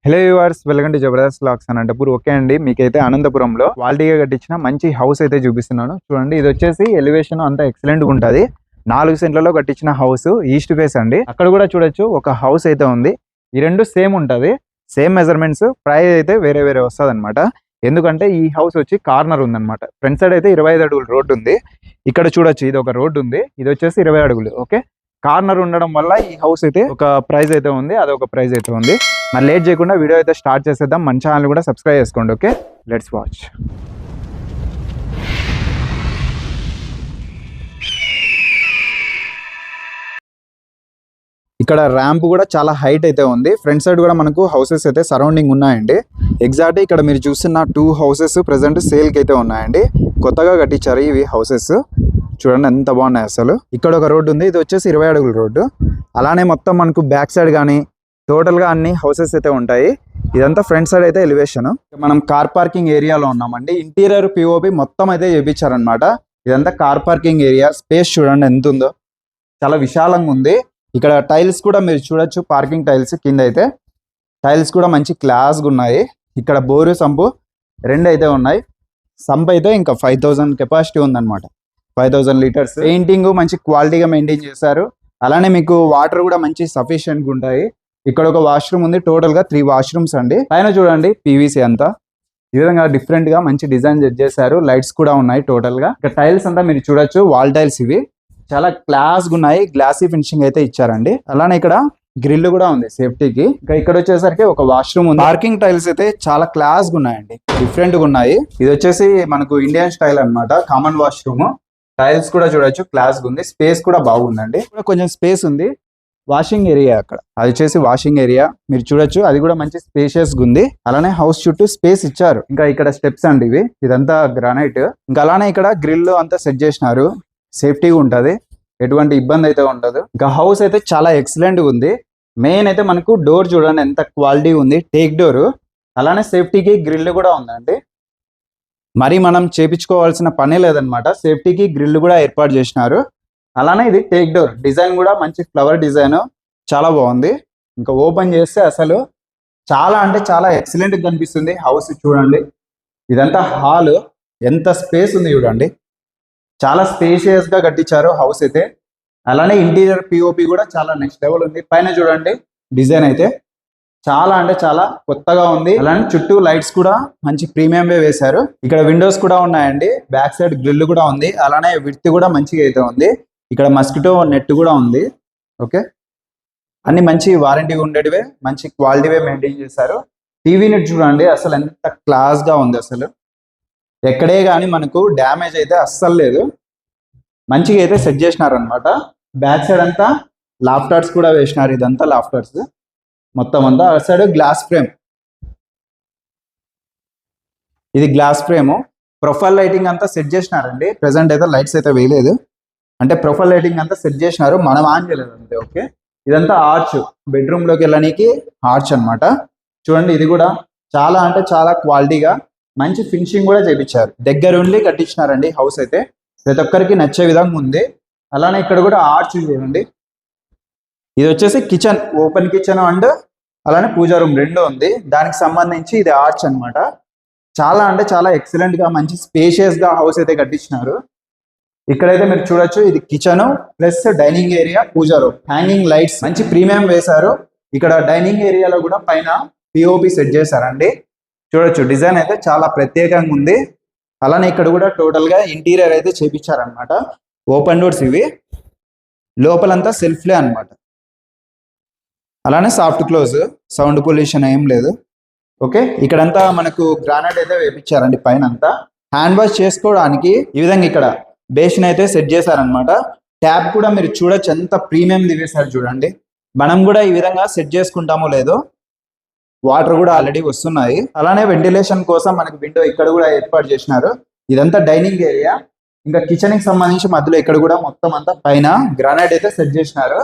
Hello viewers, welcome to Jabardasth vlogs Anantapur. Okay అండి, మీకైతే అనంతపురంలో క్వాలిటీగా కట్టించిన మంచి హౌస్ అయితే చూపిస్తున్నాను. చూడండి, ఇది వచ్చేసి ఎలివేషన్ అంతా ఎక్సలెంట్ గా ఉంటుంది. 4 సెంట్లలో కట్టించిన హౌస్, ఈస్ట్ ఫేస్ అండి. అక్కడ కూడా చూడొచ్చు ఒక హౌస్ అయితే ఉంది. ఈ రెండు సేమ్ ఉంటది, సేమ్ మెజర్మెంట్స్. ప్రైస్ అయితే వేరే వేరే వస్తుంది అనమాట. ఎందుకంటే ఈ హౌస్ వచ్చి కార్నర్ ఉందన్నమాట. ఫ్రంట్ సైడ్ అయితే 25 అడుగులు రోడ్డు ఉంది. ఇక్కడ చూడొచ్చు, ఇది ఒక రోడ్డు ఉంది, ఇది వచ్చేసి 20 అడుగులు. ఓకే, కార్నర్ ఉండడం వల్ల ఈ హౌస్ అయితే ఒక ప్రైస్ అయితే ఉంది, అదొక ప్రైస్ అయితే ఉంది. మరి లేట్ చేయకుండా వీడియో అయితే స్టార్ట్ చేసేద్దాం. మన ఛానల్ కూడా సబ్స్క్రైబ్ చేసుకోండి. Okay, let's watch. ఇక్కడ ర్యాంప్ కూడా చాలా హైట్ అయితే ఉంది. ఫ్రంట్ సైడ్ కూడా మనకు హౌసెస్ అయితే సరౌండింగ్ ఉన్నాయండి. ఎగ్జాక్ట్ ఇక్కడ మీరు చూస్తున్న 2 హౌసెస్ ప్రెసెంట్ సేల్కి అయితే ఉన్నాయండి. కొత్తగా కట్టించారు ఇవి హౌసెస్. చూడండి ఎంత బాగున్నాయి అసలు. ఇక్కడ ఒక రోడ్డు ఉంది, ఇది వచ్చేసి 20 అడుగుల రోడ్డు. అలానే మొత్తం మనకు బ్యాక్ సైడ్ కానీ టోటల్గా అన్ని హౌసెస్ అయితే ఉంటాయి. ఇదంతా ఫ్రంట్ సైడ్ అయితే ఎలివేషన్. మనం కార్ పార్కింగ్ ఏరియాలో ఉన్నామండి. ఇంటీరియర్ పిఓపి మొత్తం అయితే చేయించారనమాట. ఇదంతా కార్ పార్కింగ్ ఏరియా. స్పేస్ చూడండి ఎంత ఉందో, చాలా విశాలంగా ఉంది. ఇక్కడ టైల్స్ కూడా మీరు చూడొచ్చు, పార్కింగ్ టైల్స్. కింద అయితే టైల్స్ కూడా మంచి క్లాస్గా ఉన్నాయి. ఇక్కడ బోరు సంపు 2 అయితే ఉన్నాయి. సంప్ అయితే ఇంకా 5000 కెపాసిటీ ఉందన్నమాట. 5000 లీటర్స్. పెయింటింగ్ మంచి క్వాలిటీగా మెయింటైన్ చేశారు. అలానే మీకు వాటర్ కూడా మంచి సఫిషియెంట్గా ఉంటాయి. ఇక్కడ ఒక వాష్రూమ్ ఉంది, టోటల్ గా 3 వాష్రూమ్స్ అండి. పైన చూడండి పీవీసీ అంతా ఈ విధంగా డిఫరెంట్ గా మంచి డిజైన్ చేశారు. లైట్స్ కూడా ఉన్నాయి టోటల్ గా. ఇక్కడ టైల్స్ అంతా మీరు చూడొచ్చు, వాల్ టైల్స్. ఇవి చాలా క్లాస్ గా ఉన్నాయి, గ్లాసీ ఫినిషింగ్ అయితే ఇచ్చారండి. అలానే ఇక్కడ గ్రిల్ కూడా ఉంది సేఫ్టీకి. ఇంకా ఇక్కడ వచ్చేసరికి ఒక వాష్రూమ్ ఉంది. పార్కింగ్ టైల్స్ అయితే చాలా క్లాస్ గా ఉన్నాయండి, డిఫరెంట్ గా ఉన్నాయి. ఇది వచ్చేసి మనకు ఇండియన్ స్టైల్ అన్నమాట, కామన్ వాష్రూమ్. టైల్స్ కూడా చూడొచ్చు, క్లాస్ గా ఉంది. స్పేస్ కూడా బాగుందండి. కొంచెం స్పేస్ ఉంది. వాషింగ్ ఏరియా అక్కడ, అది వచ్చేసి వాషింగ్ ఏరియా మీరు చూడొచ్చు. అది కూడా మంచి స్పేషియస్ గా ఉంది. అలానే హౌస్ చుట్టూ స్పేస్ ఇచ్చారు. ఇంకా ఇక్కడ స్టెప్స్ అండి ఇవి, ఇదంతా గ్రానైట్. ఇంకా అలానే ఇక్కడ గ్రిల్ అంతా సెట్ చేసినారు. సేఫ్టీగా ఉంటది, ఎటువంటి ఇబ్బంది అయితే ఉండదు. ఇంకా హౌస్ అయితే చాలా ఎక్సలెంట్ గా ఉంది. మెయిన్ అయితే మనకు డోర్ చూడండి ఎంత క్వాలిటీ ఉంది, టేక్ డోర్. అలానే సేఫ్టీకి గ్రిల్ కూడా ఉందండి. మరి మనం చేపించుకోవాల్సిన పనే లేదనమాట. సేఫ్టీకి గ్రిల్ కూడా ఏర్పాటు చేసినారు. అలానే ఇది టేక్ డోర్ డిజైన్ కూడా మంచి ఫ్లవర్ డిజైన్, చాలా బాగుంది. ఇంకా ఓపెన్ చేస్తే అసలు చాలా అంటే చాలా ఎక్సలెంట్ గా కనిపిస్తుంది హౌస్. చూడండి, ఇదంతా హాల్, ఎంత స్పేస్ ఉంది చూడండి. చాలా స్పేషియస్ గా కట్టించారు హౌస్ అయితే. అలానే ఇంటీరియర్ పిఓపి కూడా చాలా నెక్స్ట్ లెవెల్ ఉంది. పైన చూడండి డిజైన్ అయితే చాలా అంటే చాలా కొత్తగా ఉంది. అలానే చుట్టూ లైట్స్ కూడా మంచి ప్రీమియం వే వేశారు. ఇక్కడ విండోస్ కూడా ఉన్నాయండి. బ్యాక్ సైడ్ గ్రిల్ కూడా ఉంది. అలానే విడ్త్ కూడా మంచిగా అయితే ఉంది. ఇక్కడ మస్కిటో నెట్ కూడా ఉంది. ఓకే, అన్ని మంచి వారంటీ ఉండేటివే, మంచి క్వాలిటీవే మెయింటైన్ చేశారు. టీవీ నెట్ చూడండి అసలు ఎంత క్లాస్ గా ఉంది. అసలు ఎక్కడే కానీ మనకు డ్యామేజ్ అయితే అస్సలు లేదు. మంచిగా అయితే సెట్ చేసినారు అనమాట. బ్యాక్ సైడ్ అంతా లాఫ్టర్స్ కూడా వేసినారు. ఇదంతా లాఫ్టర్స్ మొత్తం అంతా. అటు సైడ్ గ్లాస్ ఫ్రేమ్, ఇది గ్లాస్ ఫ్రేమ్. ప్రొఫైల్ లైటింగ్ అంతా సెట్ చేసినారండి. ప్రెసెంట్ అయితే లైట్స్ అయితే వేయలేదు, అంటే ప్రొఫైల్ లైటింగ్ అంతా సెట్ చేసినారు, మనం ఆన్ చేయలేదు అంతే. ఓకే, ఇదంతా ఆర్చ్, బెడ్రూమ్ లోకి వెళ్ళడానికి ఆర్చ్ అనమాట. చూడండి, ఇది కూడా చాలా అంటే చాలా క్వాలిటీగా మంచి ఫినిషింగ్ కూడా చేయించారు. దగ్గరుండి కట్టించినారండి హౌస్ అయితే. ప్రతి ఒక్కరికి నచ్చే విధంగా ఉంది. అలానే ఇక్కడ కూడా ఆర్చ్ చూడండి. ఇది వచ్చేసి కిచెన్, ఓపెన్ కిచెన్ అండ్ అలానే పూజా రూమ్ 2 ఉంది. దానికి సంబంధించి ఇది ఆర్చ్ అనమాట. చాలా అంటే చాలా ఎక్సలెంట్ గా మంచి స్పేషియస్ గా హౌస్ అయితే కట్టించినారు. ఇక్కడైతే మీరు చూడొచ్చు, ఇది కిచెన్ ప్లస్ డైనింగ్ ఏరియా, పూజా రూమ్. హ్యాంగింగ్ లైట్స్ మంచి ప్రీమియం వేశారు. ఇక్కడ డైనింగ్ ఏరియాలో కూడా పైన పిఓపి సెట్ చేశారండి. చూడొచ్చు, డిజైన్ అయితే చాలా ప్రత్యేకంగా ఉంది. అలానే ఇక్కడ కూడా టోటల్ గా ఇంటీరియర్ అయితే చేపించారనమాట. ఓపెన్ డోర్స్ ఇవి, లోపలంతా సెల్ఫ్లే అనమాట. అలానే సాఫ్ట్ క్లోజ్, సౌండ్ పొల్యూషన్ ఏం లేదు. ఓకే, ఇక్కడంతా మనకు గ్రానైట్ అయితే వేపించారండి. పైన అంతా హ్యాండ్ వాష్ చేసుకోవడానికి ఈ విధంగా ఇక్కడ బేసిన్ అయితే సెట్ చేశారనమాట. ట్యాప్ కూడా మీరు చూడొచ్చు ఎంత ప్రీమియం వేశారు చూడండి. మనం కూడా ఈ విధంగా సెట్ చేసుకుంటామో లేదో, వాటర్ కూడా ఆల్రెడీ వస్తున్నాయి. అలానే వెంటిలేషన్ కోసం మనకి విండో ఇక్కడ కూడా ఏర్పాటు చేసినారు. ఇదంతా డైనింగ్ ఏరియా. ఇంకా కిచెన్ కి సంబంధించి మధ్యలో ఇక్కడ కూడా మొత్తం అంతా పైన గ్రానైట్ అయితే సెట్ చేసినారు.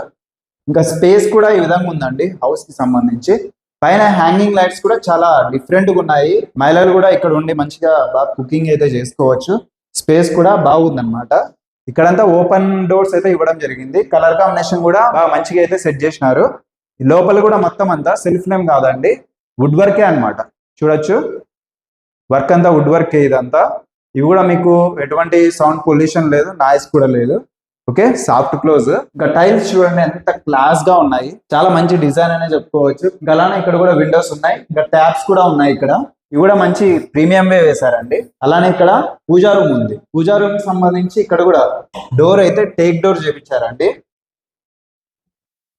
ఇంకా స్పేస్ కూడా ఈ విధంగా ఉందండి హౌస్ కి సంబంధించి. పైన హ్యాంగింగ్ లైట్స్ కూడా చాలా డిఫరెంట్ గా ఉన్నాయి. మహిళలు కూడా ఇక్కడ ఉండి మంచిగా బాగా కుకింగ్ అయితే చేసుకోవచ్చు. స్పేస్ కూడా బాగుందన్నమాట. ఇక్కడంతా ఓపెన్ డోర్స్ అయితే ఇవ్వడం జరిగింది. కలర్ కాంబినేషన్ కూడా బాగా మంచిగా అయితే సెట్ చేసినారు. లోపల కూడా మొత్తం అంతా సెల్ఫ్ నేమ్ కాదండి, వుడ్ వర్కే అన్నమాట. చూడొచ్చు వర్క్ అంతా వుడ్ వర్కే ఇదంతా. ఇవి కూడా మీకు ఎటువంటి సౌండ్ పొల్యూషన్ లేదు, నాయిస్ కూడా లేదు. Okay, soft close. ఇంకా టైల్స్ చూడండి ఎంత క్లాస్ గా ఉన్నాయి, చాలా మంచి డిజైన్ అనే చెప్పుకోవచ్చు. ఇంకా అలానే ఇక్కడ కూడా విండోస్ ఉన్నాయి, ఇంకా ట్యాప్స్ కూడా ఉన్నాయి ఇక్కడ. ఇవి కూడా మంచి ప్రీమియం వే వేశారండి. అలానే ఇక్కడ పూజా రూమ్ ఉంది. పూజా రూమ్ కి సంబంధించి ఇక్కడ కూడా డోర్ అయితే టేక్ డోర్ చేపించారండి.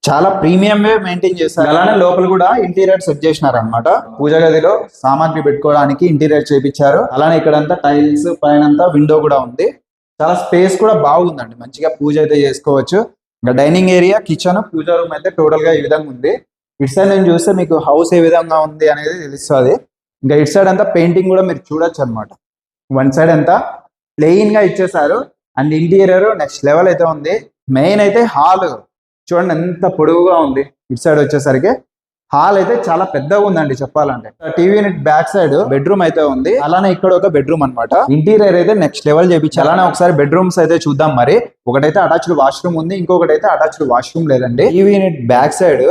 చాలా ప్రీమియం వే మెయింటైన్ చేస్తారు. అలానే లోపల కూడా ఇంటీరియర్ సెట్ చేసినారు అనమాట. పూజ గదిలో సామాగ్రి పెట్టుకోవడానికి ఇంటీరియర్ చేపించారు. అలానే ఇక్కడంతా టైల్స్, పైనంతా విండో కూడా ఉంది. చాలా స్పేస్ కూడా బాగుందండి, మంచిగా పూజ అయితే చేసుకోవచ్చు. ఇంకా డైనింగ్ ఏరియా, కిచెన్, పూజా రూమ్ అయితే టోటల్ గా ఈ విధంగా ఉంది. ఇటు సైడ్ నేను చూస్తే మీకు హౌస్ ఏ విధంగా ఉంది అనేది తెలుస్తుంది. ఇంకా ఇటు సైడ్ అంతా పెయింటింగ్ కూడా మీరు చూడొచ్చు అనమాట. వన్ సైడ్ అంతా ప్లెయిన్ గా ఇచ్చేసారు. అండ్ ఇంటీరియర్ నెక్స్ట్ లెవెల్ అయితే ఉంది. మెయిన్ అయితే హాల్ చూడండి ఎంత పొడవుగా ఉంది. ఇటు సైడ్ వచ్చేసరికి హాల్ అయితే చాలా పెద్దగా ఉందండి చెప్పాలంటే. TV unit back side bedroom అయితే ఉంది. అలానే ఇక్కడ ఒక బెడ్రూమ్ అన్నమాట. ఇంటీరియర్ అయితే నెక్స్ట్ లెవెల్ చేపించారు. అలానే ఒకసారి బెడ్రూమ్స్ అయితే చూద్దాం. మరి ఒకటైతే అటాచ్డ్ వాష్రూమ్ ఉంది, ఇంకొకటి అయితే అటాచ్డ్ వాష్రూమ్ లేదండి. టీవీ యూనిట్ బ్యాక్ సైడ్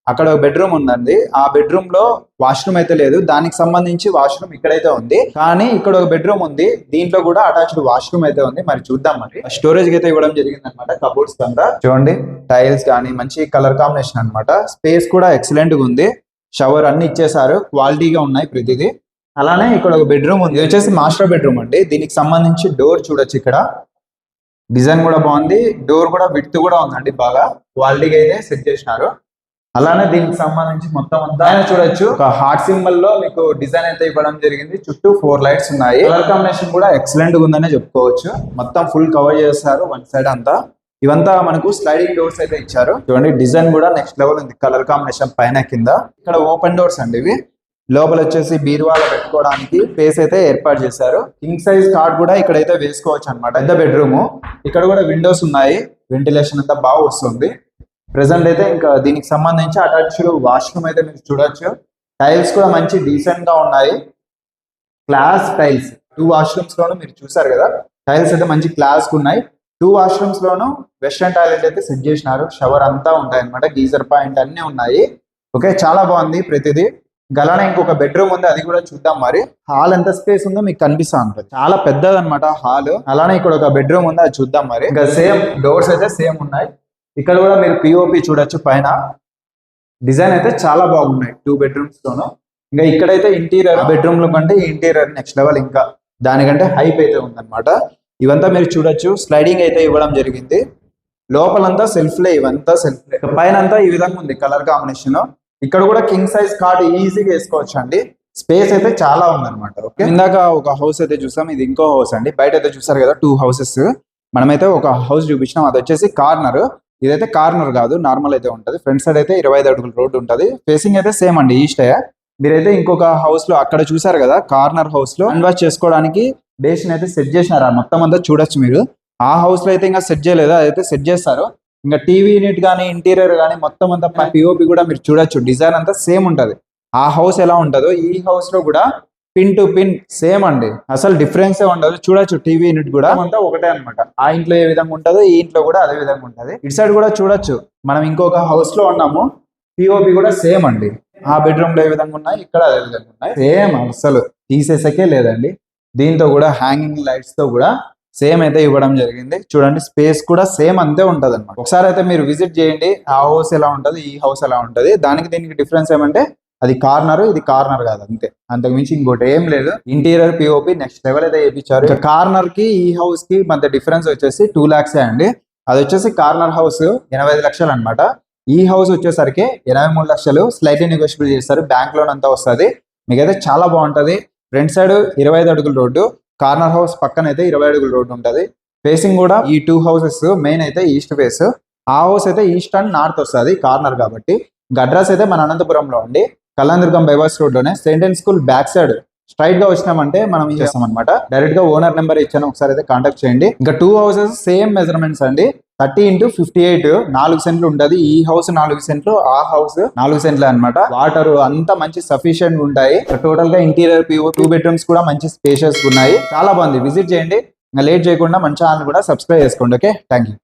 అక్కడ ఒక బెడ్రూమ్ ఉందండి. ఆ బెడ్రూమ్ లో వాష్రూమ్ అయితే లేదు, దానికి సంబంధించి వాష్రూమ్ ఇక్కడైతే ఉంది. కానీ ఇక్కడ ఒక బెడ్రూమ్ ఉంది, దీంట్లో కూడా అటాచ్డ్ వాష్రూమ్ అయితే ఉంది. మరి చూద్దాం. మరి స్టోరేజ్ అయితే ఇవ్వడం జరిగింది అనమాట. కబోర్డ్స్ అంతా చూడండి, టైల్స్ కానీ మంచి కలర్ కాంబినేషన్ అనమాట. స్పేస్ కూడా ఎక్సలెంట్ గా ఉంది. షవర్ అన్ని ఇచ్చేసారు, క్వాలిటీగా ఉన్నాయి ప్రతిదీ. అలానే ఇక్కడ ఒక బెడ్రూమ్ ఉంది, ఇది వచ్చేసి మాస్టర్ బెడ్రూమ్ అండి. దీనికి సంబంధించి డోర్ చూడొచ్చు, ఇక్కడ డిజైన్ కూడా బాగుంది. డోర్ కూడా విడ్త్ కూడా ఉందండి, బాగా క్వాలిటీగా అయితే సెట్ చేసినారు. అలానే దీనికి సంబంధించి మొత్తం అంతా చూడొచ్చు. ఒక హార్ట్ సింబల్ లో మీకు డిజైన్ అయితే ఇవ్వడం జరిగింది. చుట్టూ 4 లైట్స్ ఉన్నాయి. కలర్ కాంబినేషన్ కూడా ఎక్సలెంట్ గా ఉందనే చెప్పుకోవచ్చు. మొత్తం ఫుల్ కవర్ చేస్తారు వన్ సైడ్ అంతా. ఇవంతా మనకు స్లైడింగ్ డోర్స్ అయితే ఇచ్చారు. చూడండి డిజైన్ కూడా నెక్స్ట్ లెవెల్ ఉంది, కలర్ కాంబినేషన్ పైన కింద. ఇక్కడ ఓపెన్ డోర్స్ అండి ఇవి. లోపల వచ్చేసి బీరువాలో పెట్టుకోవడానికి స్పేస్ అయితే ఏర్పాటు చేశారు. కింగ్ సైజ్ కార్డ్ కూడా ఇక్కడైతే వేసుకోవచ్చు అనమాట. పెద్ద బెడ్రూమ్. ఇక్కడ కూడా విండోస్ ఉన్నాయి, వెంటిలేషన్ అంతా బాగా వస్తుంది. ప్రెసెంట్ అయితే ఇంకా దీనికి సంబంధించి అటాచ్డ్ వాష్రూమ్ అయితే మీరు చూడొచ్చు. టైల్స్ కూడా మంచి డీసెంట్ గా ఉన్నాయి, క్లాస్ టైల్స్. 2 వాష్రూమ్స్ లోను మీరు చూసారు కదా, టైల్స్ అయితే మంచి క్లాస్ ఉన్నాయి. 2 వాష్రూమ్స్ లోను వెస్ట్రన్ టాయిలెట్ అయితే సెట్ చేసినారు. షవర్ అంతా ఉంటాయి అనమాట, గీజర్ పాయింట్ అన్ని ఉన్నాయి. ఓకే, చాలా బాగుంది ప్రతిదీ. గలానే ఇంకొక బెడ్రూమ్ ఉంది, అది కూడా చూద్దాం. మరి హాల్ ఎంత స్పేస్ ఉందో మీకు కనిపిస్తా ఉంటుంది, చాలా పెద్దది అనమాట హాల్. అలానే ఇక్కడ ఒక బెడ్రూమ్ ఉంది, అది చూద్దాం. మరి ఇంకా సేమ్ డోర్స్ అయితే సేమ్ ఉన్నాయి. ఇక్కడ కూడా మీరు పిఓపి చూడొచ్చు. పైన డిజైన్ అయితే చాలా బాగున్నాయి 2 బెడ్రూమ్స్ తోను. ఇంకా ఇక్కడైతే ఇంటీరియర్ బెడ్రూమ్ లో కంటే ఇంటీరియర్ నెక్స్ట్ లెవెల్, ఇంకా దానికంటే హైప్ అయితే ఉందన్నమాట. ఇవంతా మీరు చూడొచ్చు. స్లైడింగ్ అయితే ఇవ్వడం జరిగింది. లోపలంతా సెల్ఫ్లే, ఇవంతా సెల్ఫ్లే. పైన అంతా ఈ విధంగా ఉంది కలర్ కాంబినేషన్. ఇక్కడ కూడా కింగ్ సైజ్ కార్డ్ ఈజీగా వేసుకోవచ్చు అండి. స్పేస్ అయితే చాలా ఉందన్నమాట. ఓకే, ఇందాక ఒక హౌస్ అయితే చూసాం, ఇది ఇంకో హౌస్ అండి. బయట అయితే చూసారు కదా 2 హౌసెస్. మనమైతే ఒక హౌస్ చూపించినాం, అది వచ్చేసి కార్నర్. ఇదైతే కార్నర్ కాదు, నార్మల్ అయితే ఉంటుంది. ఫ్రంట్ సైడ్ అయితే 25 అడుగుల రోడ్డు ఉంటుంది. ఫేసింగ్ అయితే సేమ్ అండి, ఈస్ట్. మీరైతే ఇంకొక హౌస్ లో అక్కడ చూసారు కదా, కార్నర్ హౌస్ లో హ్యాండ్ వాష్ చేసుకోవడానికి బేసిన్ అయితే సెట్ చేసినారు. మొత్తం అంతా చూడొచ్చు మీరు. ఆ హౌస్ లో అయితే ఇంకా సెట్ చేయలేదు, అదైతే సెట్ చేస్తారు. ఇంకా టీవీ యూనిట్ కానీ ఇంటీరియర్ కానీ మొత్తం అంతా పిఓపి కూడా మీరు చూడొచ్చు. డిజైన్ అంతా సేమ్ ఉంటది. ఆ హౌస్ ఎలా ఉంటుందో ఈ హౌస్ లో కూడా పిన్ టు పిన్ సేమ్ అండి, అసలు డిఫరెన్స్ ఉండదు. చూడొచ్చు టీవీ యూనిట్ కూడా అంతా ఒకటే అనమాట. ఆ ఇంట్లో ఏ విధంగా ఉంటుందో ఈ ఇంట్లో కూడా అదే విధంగా ఉంటది. ఇటు సైడ్ కూడా చూడొచ్చు, మనం ఇంకొక హౌస్ లో ఉన్నాము, పిఓపి కూడా సేమ్ అండి. ఆ బెడ్రూమ్ లో ఏ విధంగా ఉన్నాయి, ఇక్కడ అదే విధంగా ఉన్నాయి. సేమ్, అసలు తీసేసకే లేదండి. దీంతో కూడా హ్యాంగింగ్ లైట్స్ తో కూడా సేమ్ అయితే ఇవ్వడం జరిగింది. చూడండి స్పేస్ కూడా సేమ్ అంతే ఉంటది అనమాట. ఒకసారి అయితే మీరు విజిట్ చేయండి, ఆ హౌస్ ఎలా ఉంటది, ఈ హౌస్ ఎలా ఉంటది. దానికి దీనికి డిఫరెన్స్ ఏమంటే అది కార్నర్, ఇది కార్నర్ కాదు, అంతే. అంతకు మించి ఇంకోటి ఏం లేదు. ఇంటీరియర్ పిఓపి నెక్స్ట్ లెవెల్ అయితే చేయించారు. కార్నర్ కి ఈ హౌస్ కి మధ్య డిఫరెన్స్ వచ్చేసి 2 lakhs అండి. అది వచ్చేసి కార్నర్ హౌస్ 85 లక్షలు అనమాట. ఈ హౌస్ వచ్చేసరికి 83 లక్షలు. స్లైట్లీ నెగోషియబుల్ చేస్తారు, బ్యాంక్ లోన్ అంతా వస్తుంది. మీకైతే చాలా బాగుంటది. ఫ్రంట్ సైడ్ 25 అడుగుల రోడ్డు, కార్నర్ హౌస్ పక్కన అయితే 20 అడుగుల రోడ్డు ఉంటది. ఫేసింగ్ కూడా ఈ 2 హౌసెస్ మెయిన్ అయితే ఈస్ట్ ఫేస్. ఆ హౌస్ అయితే ఈస్ట్ అండ్ నార్త్ వస్తుంది, కార్నర్ కాబట్టి. అడ్రస్ అయితే మన అనంతపురంలో అండి, కళ్యాణదుర్గం బైపాస్ రోడ్ లోనే Saint school back side straight గా వచ్చినామంటే మనం ఏం చేస్తాం అనమాట, డైరెక్ట్ గా ఓనర్ నెంబర్ ఇచ్చాను, ఒకసారి అయితే కాంటాక్ట్ చేయండి. ఇంకా 2 హౌసెస్ సేమ్ మెజర్మెంట్స్ అండి. 30x58 4 సెంట్లు ఉంటది. ఈ హౌస్ 4 సెంట్లు, ఆ హౌస్ 4 సెంట్లు అనమాట. వాటర్ అంతా మంచి సఫిషియెంట్ ఉంటాయి. టోటల్ గా ఇంటీరియర్ 2 బెడ్రూమ్స్ కూడా మంచి స్పేషియస్ ఉన్నాయి. చాలా బాగుంది, విజిట్ చేయండి. ఇంకా లేట్ చేయకుండా మన ఛానల్ కూడా సబ్స్క్రైబ్ చేసుకోండి. Okay, thank you.